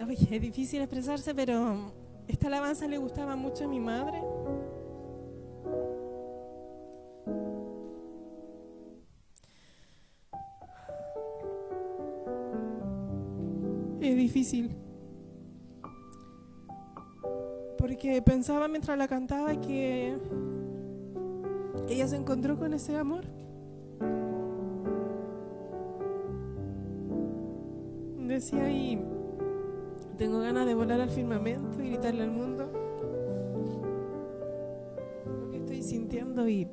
Oye, es difícil expresarse, pero esta alabanza le gustaba mucho a mi madre. Es difícil, porque pensaba mientras la cantaba que ella se encontró con ese amor. Decía, y tengo ganas de volar al firmamento y gritarle al mundo lo que estoy sintiendo, y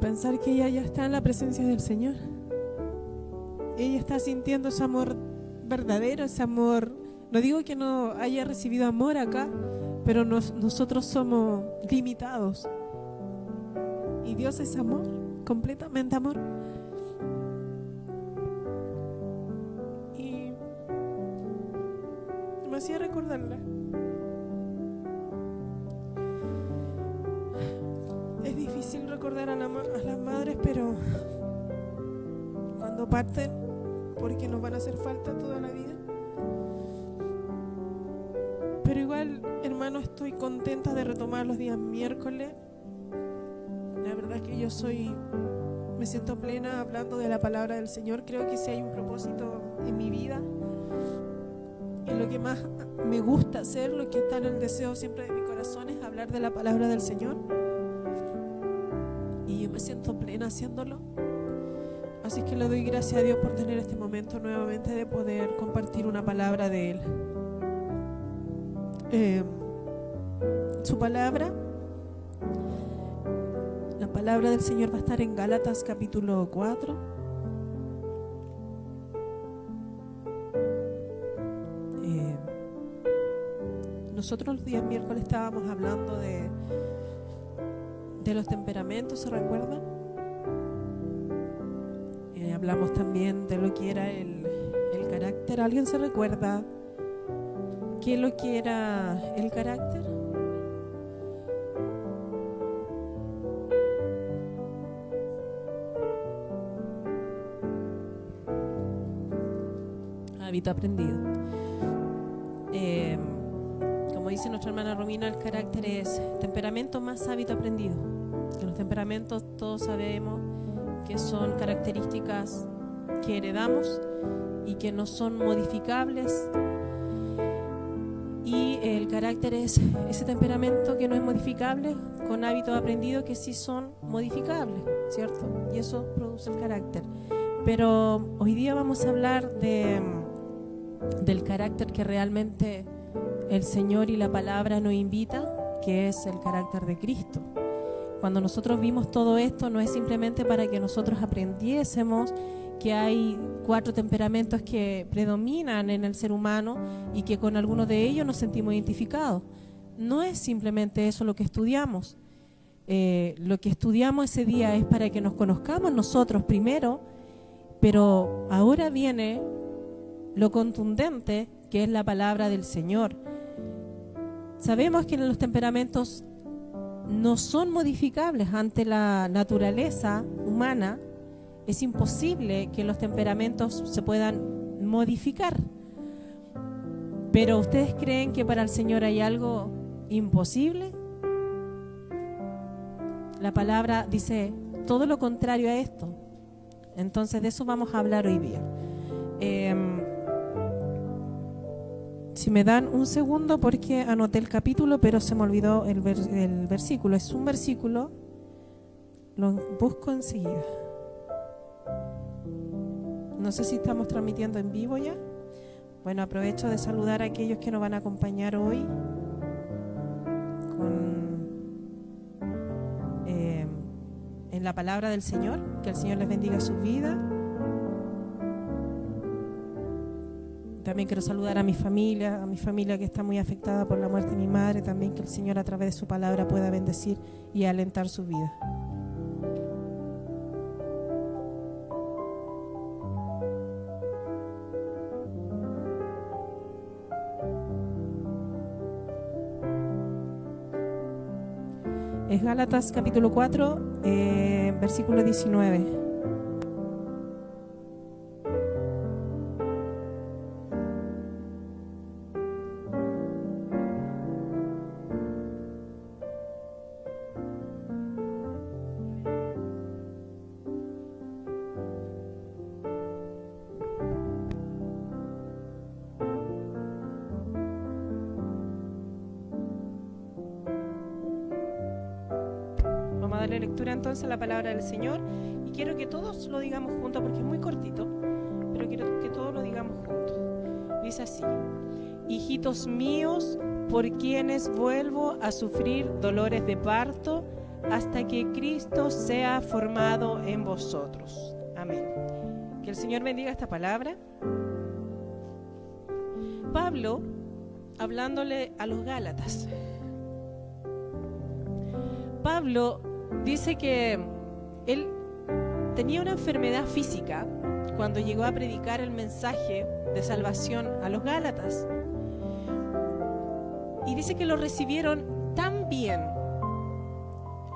pensar que ella ya está en la presencia del Señor. Ella está sintiendo ese amor verdadero, ese amor. No digo que no haya recibido amor acá, pero nosotros somos limitados. Y Dios es amor, completamente amor. Y me hacía recordarla. Es difícil recordar a las madres, pero cuando parten, porque nos van a hacer falta toda la vida. Pero igual, hermano, estoy contenta de retomar los días miércoles. La verdad es que me siento plena hablando de la palabra del Señor. Creo que si hay un propósito en mi vida, y lo que más me gusta hacer, lo que está en el deseo siempre de mi corazón, es hablar de la palabra del Señor. Y yo me siento plena haciéndolo. Así que le doy gracias a Dios por tener este momento nuevamente de poder compartir una palabra de Él. Su palabra, la palabra del Señor va a estar en Gálatas capítulo 4. Nosotros los días miércoles estábamos hablando de los temperamentos, ¿se recuerdan? Hablamos también de lo que era el carácter. ¿Alguien se recuerda qué es lo que era el carácter? Hábito aprendido. Como dice nuestra hermana Romina, el carácter es temperamento más hábito aprendido. Que los temperamentos todos sabemos que son características que heredamos y que no son modificables. Y el carácter es ese temperamento que no es modificable con hábitos aprendidos que sí son modificables, ¿cierto? Y eso produce el carácter. Pero hoy día vamos a hablar del carácter que realmente el Señor y la palabra nos invita, que es el carácter de Cristo. Cuando nosotros vimos todo esto, no es simplemente para que nosotros aprendiésemos que hay 4 temperamentos que predominan en el ser humano y que con algunos de ellos nos sentimos identificados. No es simplemente eso lo que estudiamos. Lo que estudiamos ese día es para que nos conozcamos nosotros primero, pero ahora viene lo contundente, que es la palabra del Señor. Sabemos que los temperamentos no son modificables ante la naturaleza humana. Es imposible que los temperamentos se puedan modificar. Pero ¿ustedes creen que para el Señor hay algo imposible? La palabra dice todo lo contrario a esto. Entonces de eso vamos a hablar hoy día. Si me dan un segundo, porque anoté el capítulo, pero se me olvidó el versículo. Es un versículo, lo busco enseguida. No sé si estamos transmitiendo en vivo ya. Bueno, aprovecho de saludar a aquellos que nos van a acompañar hoy en la palabra del Señor. Que el Señor les bendiga su vida. También quiero saludar a mi familia que está muy afectada por la muerte de mi madre. También que el Señor a través de su palabra pueda bendecir y alentar su vida. Es Gálatas capítulo 4, versículo 19. lectura entonces a la palabra del Señor y quiero que todos lo digamos juntos porque es muy cortito, pero quiero que todos lo digamos juntos. Dice así: hijitos míos, por quienes vuelvo a sufrir dolores de parto hasta que Cristo sea formado en vosotros. Amén. Que el Señor bendiga esta palabra. Pablo, hablándole a los Gálatas, Pablo dice que él tenía una enfermedad física cuando llegó a predicar el mensaje de salvación a los Gálatas. Y dice que lo recibieron tan bien,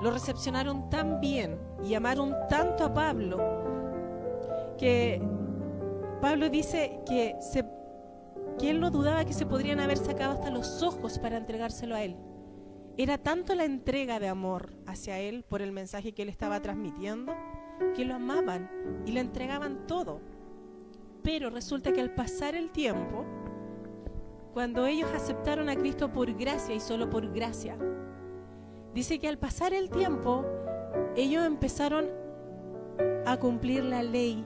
lo recepcionaron tan bien y amaron tanto a Pablo, que Pablo dice que él no dudaba que se podrían haber sacado hasta los ojos para entregárselo a él. Era tanto la entrega de amor hacia él por el mensaje que él estaba transmitiendo, que lo amaban y le entregaban todo. Pero resulta que al pasar el tiempo, cuando ellos aceptaron a Cristo por gracia y solo por gracia, dice que al pasar el tiempo, ellos empezaron a cumplir la ley.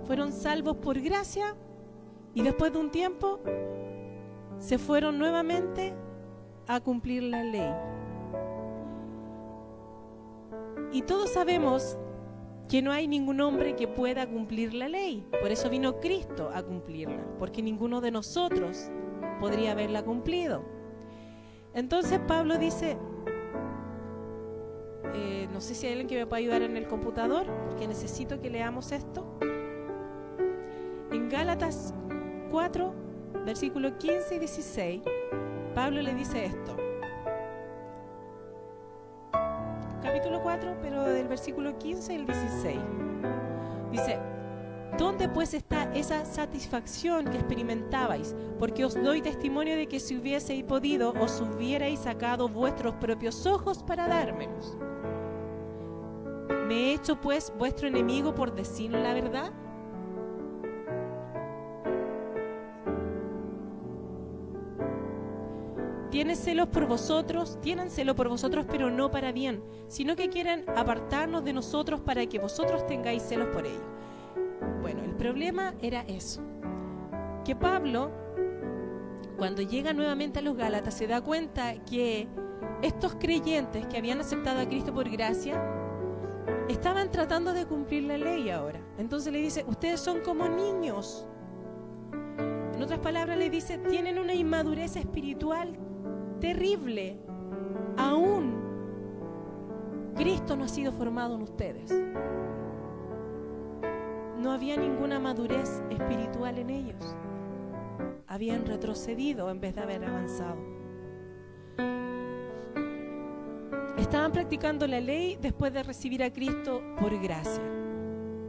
Fueron salvos por gracia y después de un tiempo se fueron nuevamente a cumplir la ley. Y todos sabemos que no hay ningún hombre que pueda cumplir la ley. Por eso vino Cristo a cumplirla, porque ninguno de nosotros podría haberla cumplido. Entonces Pablo dice, no sé si hay alguien que me pueda ayudar en el computador, porque necesito que leamos esto. En Gálatas 4, versículos 15 y 16, Pablo le dice esto. Capítulo 4, pero del versículo 15 al 16. Dice: ¿dónde pues está esa satisfacción que experimentabais? Porque os doy testimonio de que si hubieseis podido, os hubierais sacado vuestros propios ojos para dármelos. ¿Me he hecho pues vuestro enemigo por decir la verdad? Tienen celo por vosotros, pero no para bien, sino que quieren apartarnos de nosotros para que vosotros tengáis celos por ellos. Bueno, el problema era eso, que Pablo, cuando llega nuevamente a los Gálatas, se da cuenta que estos creyentes que habían aceptado a Cristo por gracia, estaban tratando de cumplir la ley ahora. Entonces le dice, ustedes son como niños. En otras palabras le dice, tienen una inmadurez espiritual terrible. Aún Cristo no ha sido formado en ustedes. No había ninguna madurez espiritual en ellos. Habían retrocedido en vez de haber avanzado. Estaban practicando la ley después de recibir a Cristo por gracia.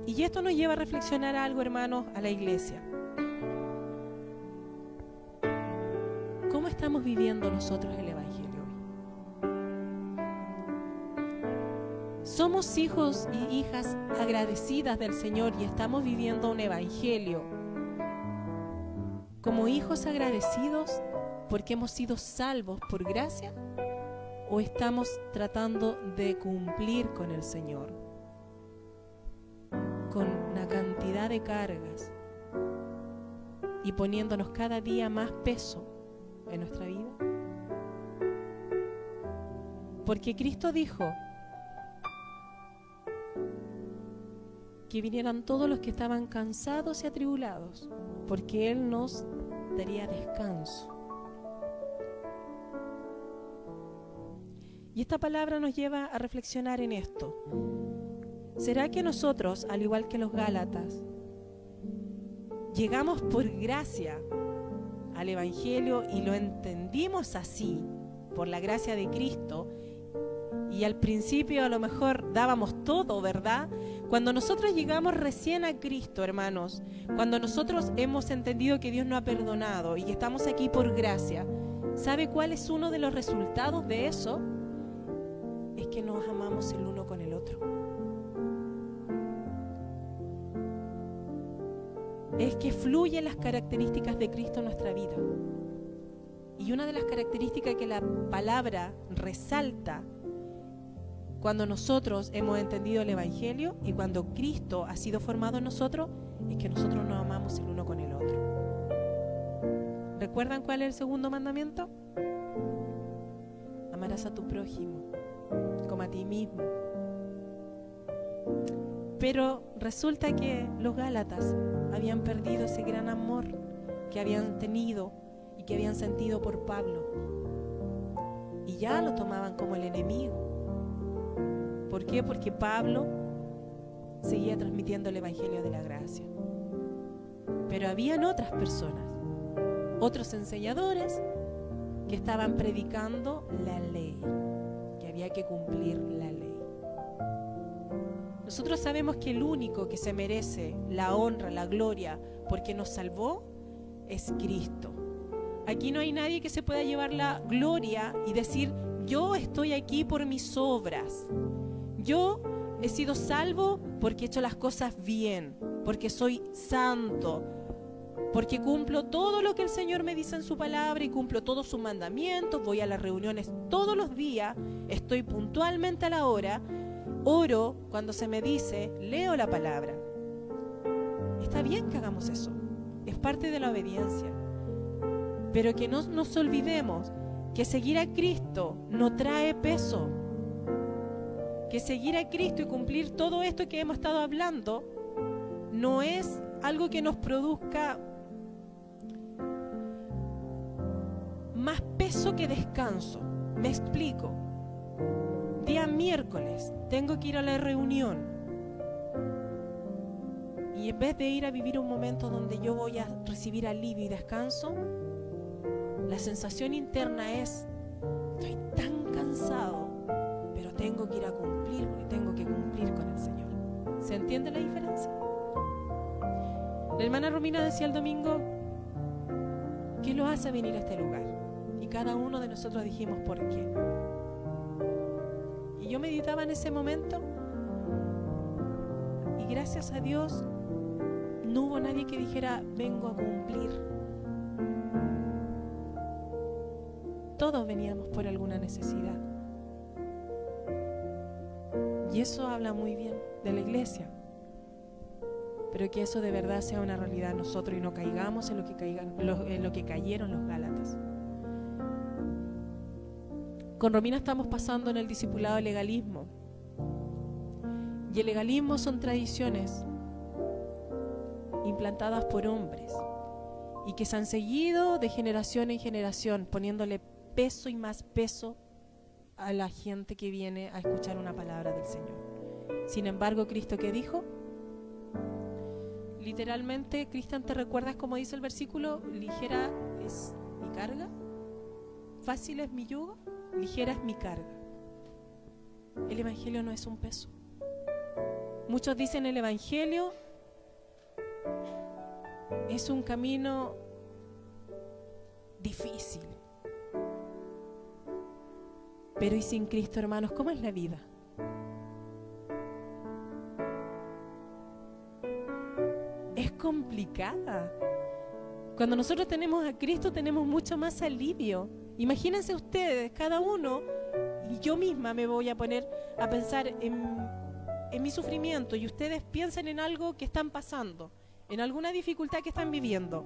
Y esto nos lleva a reflexionar algo, hermanos, a la iglesia. ¿Cómo estamos viviendo nosotros el Evangelio hoy? ¿Somos hijos y hijas agradecidas del Señor y estamos viviendo un Evangelio como hijos agradecidos porque hemos sido salvos por gracia? ¿O estamos tratando de cumplir con el Señor con una cantidad de cargas y poniéndonos cada día más peso en nuestra vida? Porque Cristo dijo que vinieran todos los que estaban cansados y atribulados, porque Él nos daría descanso. Y esta palabra nos lleva a reflexionar en esto. ¿Será que nosotros, al igual que los Gálatas, llegamos por gracia al Evangelio y lo entendimos así, por la gracia de Cristo, y al principio a lo mejor dábamos todo, ¿verdad? Cuando nosotros llegamos recién a Cristo, hermanos, cuando nosotros hemos entendido que Dios nos ha perdonado y que estamos aquí por gracia, ¿sabe cuál es uno de los resultados de eso? Es que nos amamos el uno con el otro. Es que fluyen las características de Cristo en nuestra vida. Y una de las características que la palabra resalta cuando nosotros hemos entendido el Evangelio y cuando Cristo ha sido formado en nosotros, es que nosotros nos amamos el uno con el otro. ¿Recuerdan cuál es el segundo mandamiento? Amarás a tu prójimo como a ti mismo. Pero resulta que los Gálatas habían perdido ese gran amor que habían tenido y que habían sentido por Pablo. Y ya lo tomaban como el enemigo. ¿Por qué? Porque Pablo seguía transmitiendo el Evangelio de la gracia. Pero habían otras personas, otros enseñadores que estaban predicando la ley, que había que cumplir la ley. Nosotros sabemos que el único que se merece la honra, la gloria, porque nos salvó, es Cristo. Aquí no hay nadie que se pueda llevar la gloria y decir, yo estoy aquí por mis obras. Yo he sido salvo porque he hecho las cosas bien, porque soy santo, porque cumplo todo lo que el Señor me dice en su palabra y cumplo todos sus mandamientos, voy a las reuniones todos los días, estoy puntualmente a la hora, oro cuando se me dice, leo la palabra. Está bien que hagamos eso, es parte de la obediencia, pero que no nos olvidemos que seguir a Cristo no trae peso, que seguir a Cristo y cumplir todo esto que hemos estado hablando no es algo que nos produzca más peso que descanso. Me explico. Día miércoles tengo que ir a la reunión y en vez de ir a vivir un momento donde yo voy a recibir alivio y descanso, la sensación interna es, estoy tan cansado, pero tengo que ir a cumplir porque tengo que cumplir con el Señor. ¿Se entiende la diferencia? La hermana Romina decía el domingo, ¿qué lo hace venir a este lugar? Y cada uno de nosotros dijimos, ¿por qué? Y yo meditaba en ese momento y gracias a Dios no hubo nadie que dijera, vengo a cumplir. Todos veníamos por alguna necesidad. Y eso habla muy bien de la iglesia. Pero que eso de verdad sea una realidad en nosotros y no caigamos en lo que cayeron los Gálatas. Con Romina estamos pasando en el discipulado del legalismo. Y el legalismo son tradiciones implantadas por hombres y que se han seguido de generación en generación, poniéndole peso y más peso a la gente que viene a escuchar una palabra del Señor. Sin embargo, ¿Cristo qué dijo? Literalmente, Cristian, ¿te recuerdas cómo dice el versículo? Ligera es mi carga, fácil es mi yugo, ligera es mi carga. El Evangelio no es un peso. Muchos dicen el Evangelio es un camino difícil. Pero y sin Cristo, hermanos, ¿cómo es la vida? Es complicada. Cuando nosotros tenemos a Cristo tenemos mucho más alivio. Imagínense ustedes, cada uno, y yo misma me voy a poner a pensar en mi sufrimiento y ustedes piensen en algo que están pasando, en alguna dificultad que están viviendo.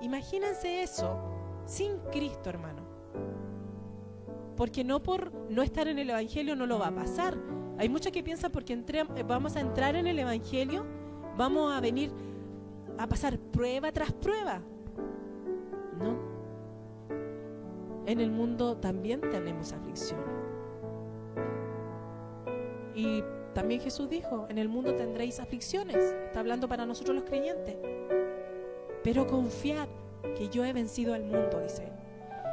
Imagínense eso sin Cristo, hermano. Porque no por no estar en el Evangelio no lo va a pasar. Hay muchos que piensan porque vamos a entrar en el Evangelio, vamos a venir a pasar prueba tras prueba. No. En el mundo también tenemos aflicción. Y también Jesús dijo, en el mundo tendréis aflicciones. Está hablando para nosotros los creyentes. Pero confiad que yo he vencido al mundo, dice él.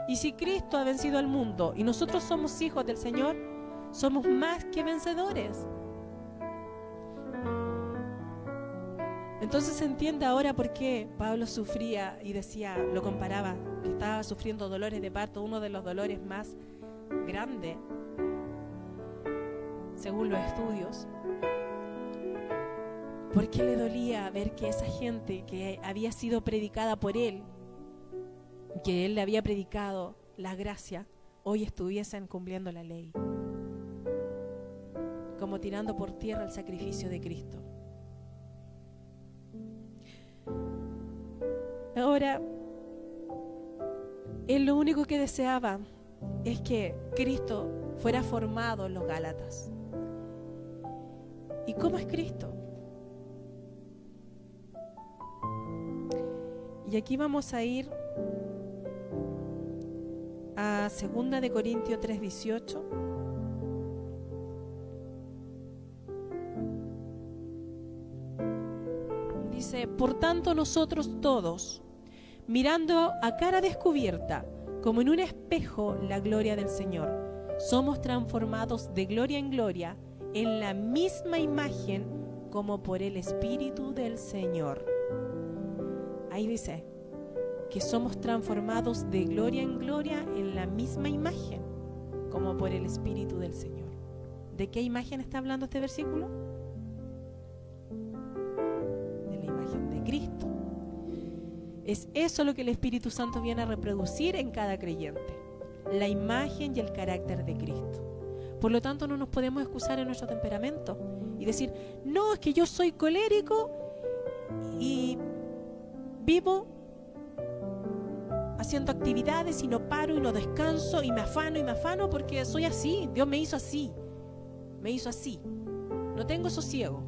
Y si Cristo ha vencido al mundo y nosotros somos hijos del Señor, somos más que vencedores. Entonces se entiende ahora por qué Pablo sufría y decía, lo comparaba, que estaba sufriendo dolores de parto, uno de los dolores más grandes, según los estudios. ¿Por qué le dolía ver que esa gente que había sido predicada por él, que él le había predicado la gracia, hoy estuviesen cumpliendo la ley? como tirando por tierra el sacrificio de Cristo. Ahora, él lo único que deseaba es que Cristo fuera formado en los Gálatas. ¿Y cómo es Cristo? Y aquí vamos a ir a 2 de Corintios 3:18. Dice: por tanto nosotros todos, mirando a cara descubierta, como en un espejo, la gloria del Señor, somos transformados de gloria en gloria en la misma imagen como por el Espíritu del Señor. Ahí dice que somos transformados de gloria en gloria en la misma imagen como por el Espíritu del Señor. ¿De qué imagen está hablando este versículo? De la imagen de Cristo. Es eso lo que el Espíritu Santo viene a reproducir en cada creyente, la imagen y el carácter de Cristo. Por lo tanto, no nos podemos excusar en nuestro temperamento y decir: no, es que yo soy colérico y vivo haciendo actividades y no paro y no descanso y me afano porque soy así, Dios me hizo así, no tengo sosiego.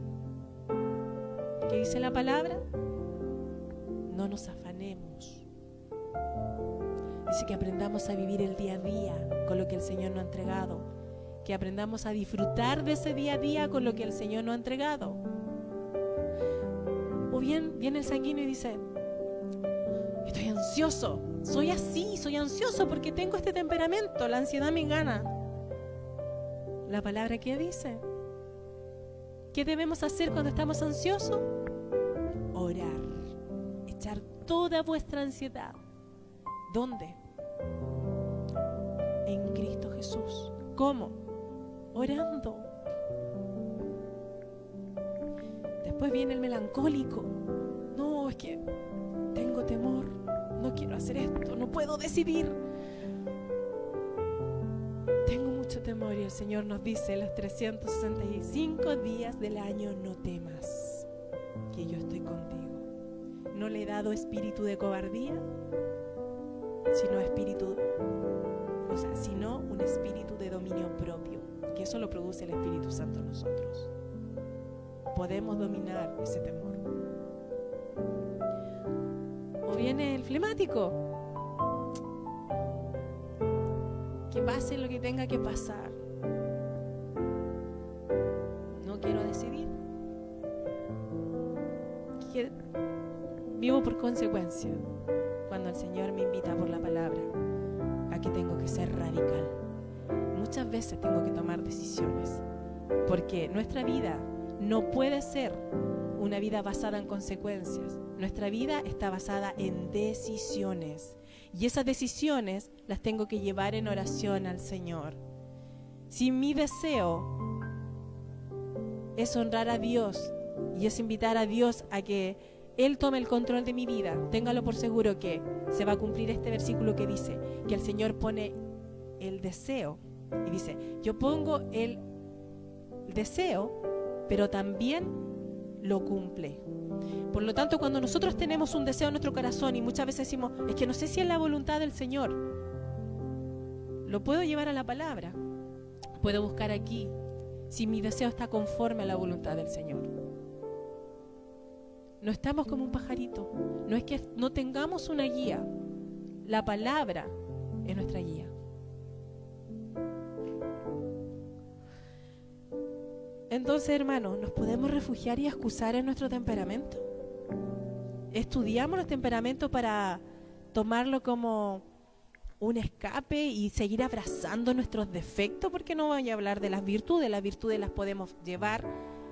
¿Qué dice la palabra? No nos afanemos. Dice que aprendamos a vivir el día a día con lo que el Señor nos ha entregado, que aprendamos a disfrutar de ese día a día con lo que el Señor nos ha entregado. O bien viene el sanguíneo y dice: estoy ansioso, soy ansioso porque tengo este temperamento, la ansiedad me gana. ¿La palabra qué dice? ¿Qué debemos hacer cuando estamos ansiosos? Orar, echar toda vuestra ansiedad. ¿Dónde? En Cristo Jesús. ¿Cómo? Orando. Después viene el melancólico. No, es que tengo temor, no quiero hacer esto, no puedo decidir. Tengo mucho temor y el Señor nos dice: los 365 días del año no temas, que yo estoy contigo. No le he dado espíritu de cobardía, sino un espíritu de dominio propio, que eso lo produce el Espíritu Santo en nosotros. Podemos dominar ese temor. O viene el flemático, que pase lo que tenga que pasar, no quiero decidir, que vivo por consecuencia, cuando el Señor me invita por la palabra a que tengo que ser radical. Muchas veces tengo que tomar decisiones, porque nuestra vida no puede ser una vida basada en consecuencias. Nuestra vida está basada en decisiones, y esas decisiones las tengo que llevar en oración al Señor. Si mi deseo es honrar a Dios y es invitar a Dios a que Él tome el control de mi vida, téngalo por seguro que se va a cumplir este versículo que dice que el Señor pone el deseo, y dice: yo pongo el deseo, pero también lo cumple. Por lo tanto, cuando nosotros tenemos un deseo en nuestro corazón y muchas veces decimos: es que no sé si es la voluntad del Señor, lo puedo llevar a la palabra, puedo buscar aquí si mi deseo está conforme a la voluntad del Señor. No estamos como un pajarito, no es que no tengamos una guía, la palabra es nuestra guía. Entonces, hermanos, ¿nos podemos refugiar y excusar en nuestro temperamento? ¿Estudiamos los temperamentos para tomarlo como un escape y seguir abrazando nuestros defectos? Porque no voy a hablar de las virtudes las podemos llevar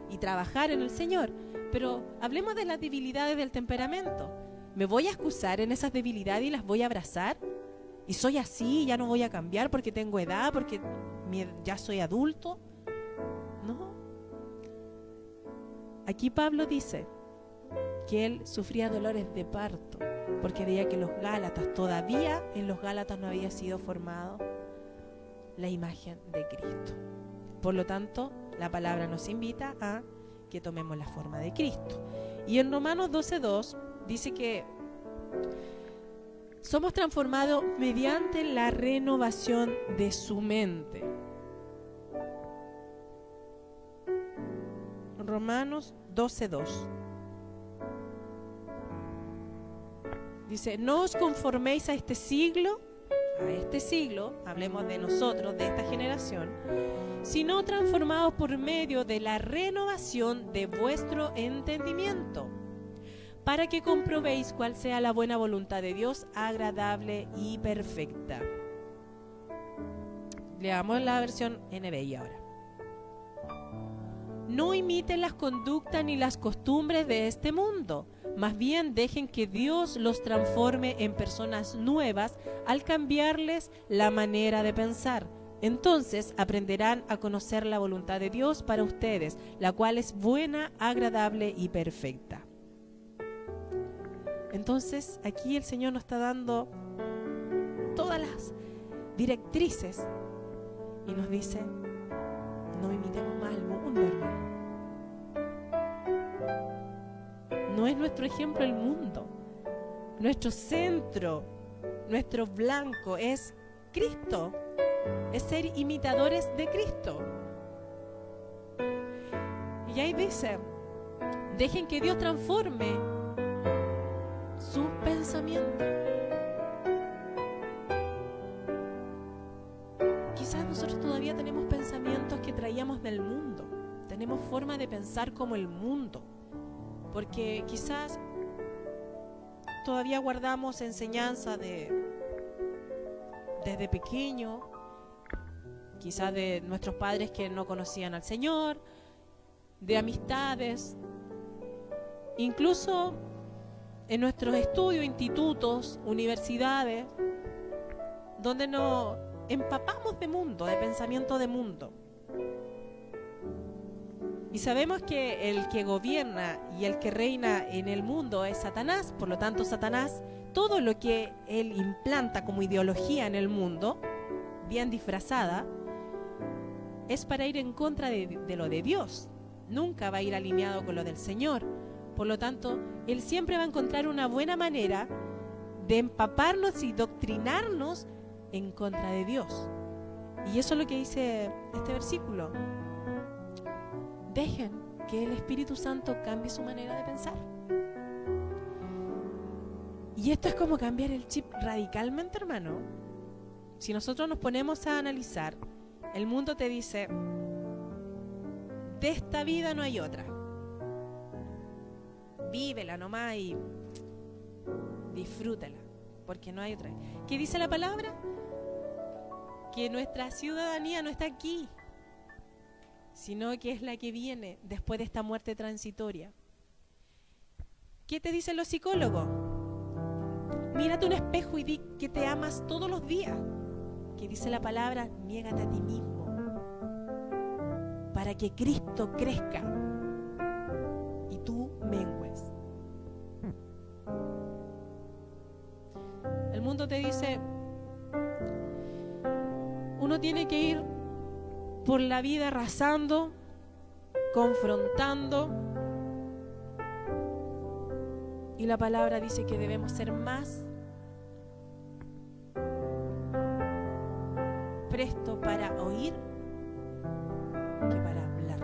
y trabajar en el Señor, pero hablemos de las debilidades del temperamento. ¿Me voy a excusar en esas debilidades y las voy a abrazar? ¿Y soy así, ya no voy a cambiar porque tengo edad, porque ya soy adulto? No. Aquí Pablo dice que él sufría dolores de parto porque veía que todavía en los Gálatas no había sido formado la imagen de Cristo. Por lo tanto, La palabra nos invita a que tomemos la forma de Cristo. Y en Romanos 12:2 dice que somos transformados mediante la renovación de su mente. Romanos 12:2 dice: no os conforméis a este siglo, hablemos de nosotros, de esta generación, sino transformados por medio de la renovación de vuestro entendimiento, para que comprobéis cuál sea la buena voluntad de Dios, agradable y perfecta. Leamos la versión NBI ahora. No imiten las conductas ni las costumbres de este mundo, más bien dejen que Dios los transforme en personas nuevas al cambiarles la manera de pensar. Entonces aprenderán a conocer la voluntad de Dios para ustedes, la cual es buena, agradable y perfecta. Entonces aquí el Señor nos está dando todas las directrices y nos dice: no imitemos más al mundo, hermano. No es nuestro ejemplo el mundo. Nuestro centro, nuestro blanco es Cristo. Es ser imitadores de Cristo. Y ahí dice: dejen que Dios transforme sus pensamientos. Quizás nosotros todavía tenemos pensamientos que traíamos del mundo. Tenemos forma de pensar como el mundo. Porque quizás todavía guardamos enseñanza desde pequeño, quizás de nuestros padres que no conocían al Señor, de amistades, incluso en nuestros estudios, institutos, universidades, donde nos empapamos de mundo, de pensamiento de mundo. Y sabemos que el que gobierna y el que reina en el mundo es Satanás. Por lo tanto, Satanás, todo lo que él implanta como ideología en el mundo, bien disfrazada, es para ir en contra de lo de Dios. Nunca va a ir alineado con lo del Señor. Por lo tanto, él siempre va a encontrar una buena manera de empaparnos y doctrinarnos en contra de Dios. Y eso es lo que dice este versículo. Dejen que el Espíritu Santo cambie su manera de pensar. Y esto es como cambiar el chip radicalmente, hermano. Si nosotros nos ponemos a analizar, el mundo te dice: de esta vida no hay otra. Vívela nomás y disfrútala, porque no hay otra. ¿Qué dice la palabra? Que nuestra ciudadanía no está aquí, sino que es la que viene después de esta muerte transitoria. ¿Qué te dicen los psicólogos? Mírate un espejo y di que te amas todos los días. ¿Qué dice la palabra? Niégate a ti mismo, para que Cristo crezca y tú mengues. El mundo te dice: uno tiene que ir por la vida arrasando, confrontando. Y la palabra dice que debemos ser más presto para oír que para hablar.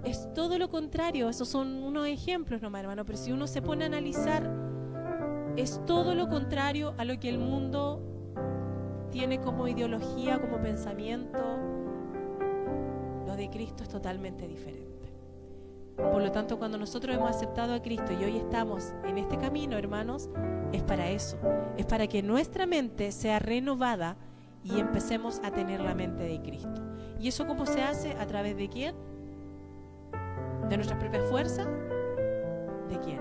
Es todo lo contrario. Esos son unos ejemplos nomás, hermano, pero si uno se pone a analizar, es todo lo contrario a lo que el mundo tiene como ideología, como pensamiento. Lo de Cristo es totalmente diferente. Por lo tanto, cuando nosotros hemos aceptado a Cristo y hoy estamos en este camino, hermanos, es para eso. Es para que nuestra mente sea renovada y empecemos a tener la mente de Cristo. ¿Y eso cómo se hace? ¿A través de quién? ¿De nuestras propias fuerzas? ¿De quién?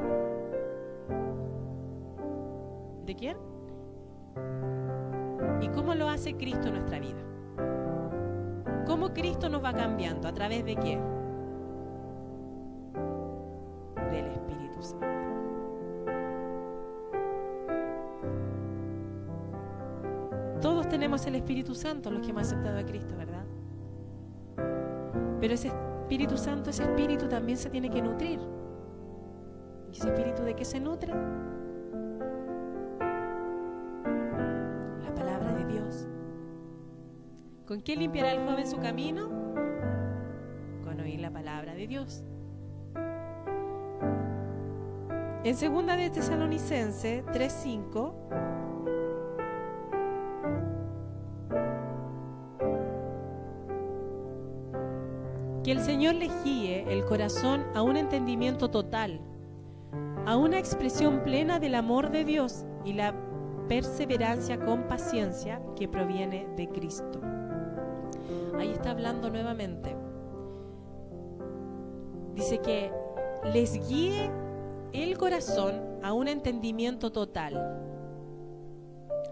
¿De quién? ¿Y cómo lo hace Cristo en nuestra vida? ¿Cómo Cristo nos va cambiando? ¿A través de qué? Del Espíritu Santo. Todos tenemos el Espíritu Santo, los que hemos aceptado a Cristo, ¿verdad? Pero ese Espíritu Santo, ese Espíritu también se tiene que nutrir. ¿Y ese Espíritu de qué se nutre? La palabra de Dios. ¿Con qué limpiará el joven su camino? Con oír la palabra de Dios. En 2 de Tesalonicenses 3:5 que el Señor les guíe el corazón a un entendimiento total, a una expresión plena del amor de Dios y la perseverancia con paciencia que proviene de Cristo. Ahí está hablando nuevamente. Dice que les guíe el corazón a un entendimiento total.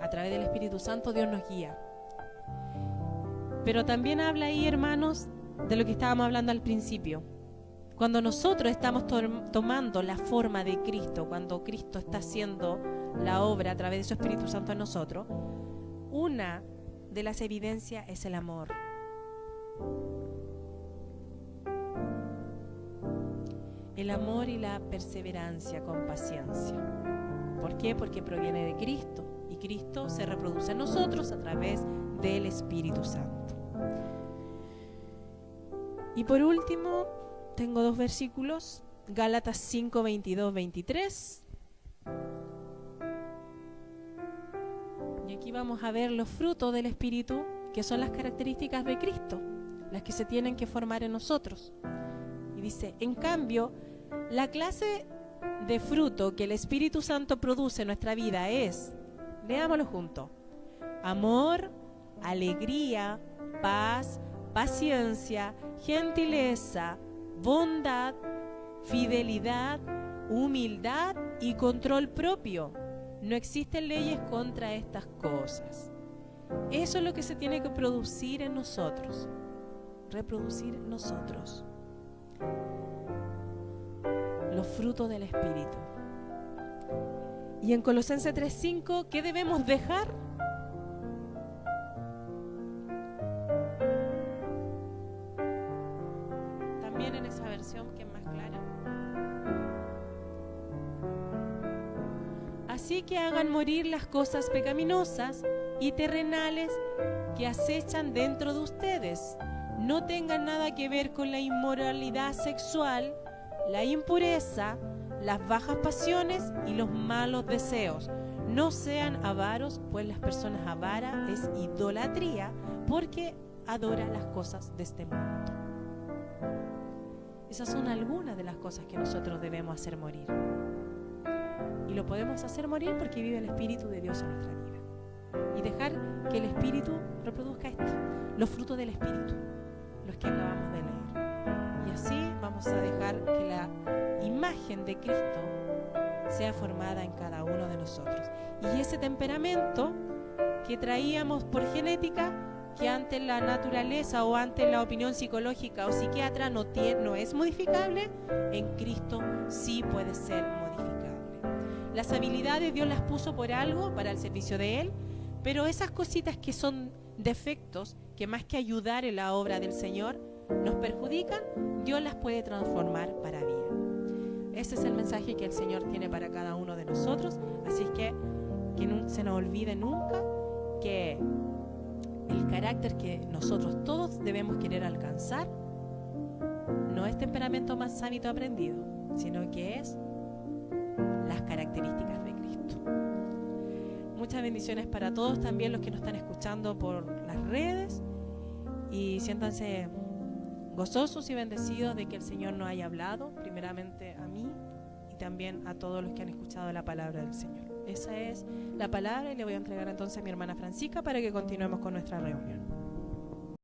A través del Espíritu Santo Dios nos guía. Pero también habla ahí, hermanos, de lo que estábamos hablando al principio. Cuando nosotros estamos tomando la forma de Cristo, cuando Cristo está haciendo la obra a través de su Espíritu Santo en nosotros, una de las evidencias es el amor. El amor y la perseverancia con paciencia. ¿Por qué? Porque proviene de Cristo y Cristo se reproduce en nosotros a través del Espíritu Santo. Y por último, tengo 2 versículos, Gálatas 5, 22, 23. Y aquí vamos a ver los frutos del Espíritu, que son las características de Cristo, las que se tienen que formar en nosotros. Y dice, en cambio, la clase de fruto que el Espíritu Santo produce en nuestra vida es, leámoslo juntos, amor, alegría, paz, paciencia, gentileza, bondad, fidelidad, humildad y control propio. No existen leyes contra estas cosas. Eso es lo que se tiene que producir en nosotros, reproducir en nosotros. Los frutos del Espíritu. Y en Colosenses 3:5, ¿qué debemos dejar? También en esa versión que es más clara. Así que hagan morir las cosas pecaminosas y terrenales que acechan dentro de ustedes. No tengan nada que ver con la inmoralidad sexual, la impureza, las bajas pasiones y los malos deseos. No sean avaros, pues las personas avaras es idolatría, porque adoran las cosas de este mundo. Esas son algunas de las cosas que nosotros debemos hacer morir. Y lo podemos hacer morir porque vive el Espíritu de Dios en nuestra vida. Y dejar que el Espíritu reproduzca esto, los frutos del Espíritu, los que acabamos de leer. Y así vamos a dejar que la imagen de Cristo sea formada en cada uno de nosotros. Y ese temperamento que traíamos por genética, que ante la naturaleza o ante la opinión psicológica o psiquiatra no es modificable, en Cristo sí puede ser modificable. Las habilidades Dios las puso por algo, para el servicio de Él, pero esas cositas que son defectos, que más que ayudar en la obra del Señor, nos perjudican, Dios las puede transformar para bien. Ese es el mensaje que el Señor tiene para cada uno de nosotros, así es que no se nos olvide nunca que el carácter que nosotros todos debemos querer alcanzar no es temperamento más sanito aprendido, sino que es las características de Cristo. Muchas bendiciones para todos, también los que nos están escuchando por las redes, y siéntanse gozosos y bendecidos de que el Señor nos haya hablado, primeramente a mí y también a todos los que han escuchado la palabra del Señor. Esa es la palabra y le voy a entregar entonces a mi hermana Francisca para que continuemos con nuestra reunión.